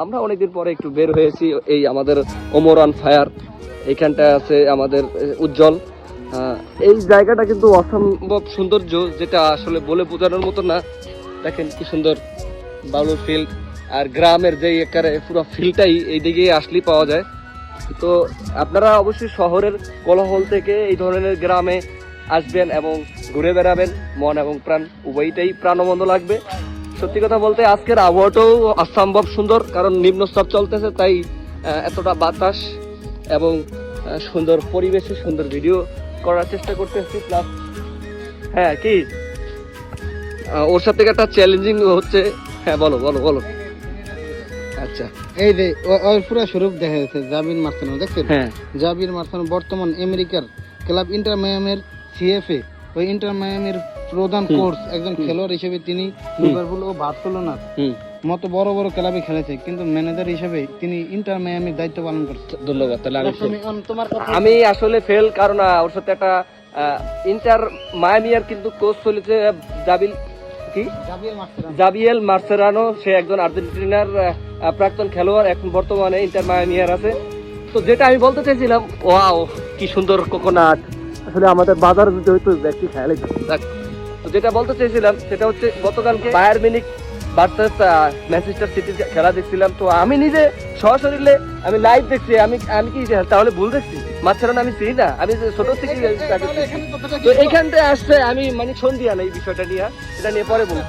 আমরা অনেকদিন পরে একটু বের হয়েছি এই আমাদের ওমর অন ফায়ার, এইখানটায় আছে আমাদের উজ্জ্বল। এই জায়গাটা কিন্তু অসম্ভব সৌন্দর্য, যেটা আসলে বলে বোঝানোর মতো না। দেখেন কি সুন্দর বালুর ফিল্ড, আর গ্রামের যে একারে পুরো ফিল্ডটাই এই দিকে আসলেই পাওয়া যায়। তো আপনারা অবশ্যই শহরের কোলাহল থেকে এই ধরনের গ্রামে আসবেন এবং ঘুরে বেড়াবেন, মন এবং প্রাণ উভয়টাই প্রাণবন্ত লাগবে। সত্যি কথা বলতে আজকের আবহাওয়াটাও অসম্ভব সুন্দর, কারণ নিম্নচাপ চলতেছে, তাই এতটা বাতাস এবং সুন্দর পরিবেশে সুন্দর ভিডিও করার চেষ্টা করতেছি। প্লাস হ্যাঁ কি ওর সাথে একটা চ্যালেঞ্জিং হচ্ছে। হ্যাঁ বলো বলো বলো। আচ্ছা এই যে ওই পুরো স্বরূপ দেখা যাচ্ছে জাবির মার্সেনো, দেখছেন? হ্যাঁ, জাবির মার্সেনো বর্তমান আমেরিকার ক্লাব ইন্টার মায়ামির সিএফএ, ওই ইন্টার মায়ামির প্রধান কোচ, একজন খেলোয়াড় হিসেবে তিনি লিভারপুল ও বার্সেলোনার মতো বড় বড় ক্লাবে খেলেছে, কিন্তু ম্যানেজার হিসেবে তিনি ইন্টার মায়ামির দায়িত্ব পালন করছে। ধন্যবাদ। তাহলে তোমার আমি আসলে ফেল, কারণ ওর সাথে একটা ইন্টার মায়ামিয়ার কিন্তু কোচ চলেছে জাবিল কি জাবিয়েল মার্সেরানো। সে একজন আর্জেন্টিনার প্রাক্তন খেলোয়াড়, এখন বর্তমানে ইন্টার মায়ামিয়ার আছে। তো যেটা আমি বলতে চাইছিলাম, ওয়াও কি সুন্দর কোকোনাট, আসলে আমাদের বাজার যদি হইতো একটি খেয়ালই। তো যেটা বলতে চাইছিলাম সেটা হচ্ছে গতকালকে বায়ার মিউনিখ ভার্সেস ম্যানচেস্টার সিটির খেলা দেখছিলাম। তো আমি নিজে সশরীরে আমি লাইভ দেখছি। আমি কি তাহলে ভুল দেখছি? মাঝখানে আমি চিনি না, আমি ছোট থেকে তো এইখানটায় আসছে। আমি মানে সন্ধিয়া না এই বিষয়টা নিয়ে, এটা নিয়ে পরে বলবো।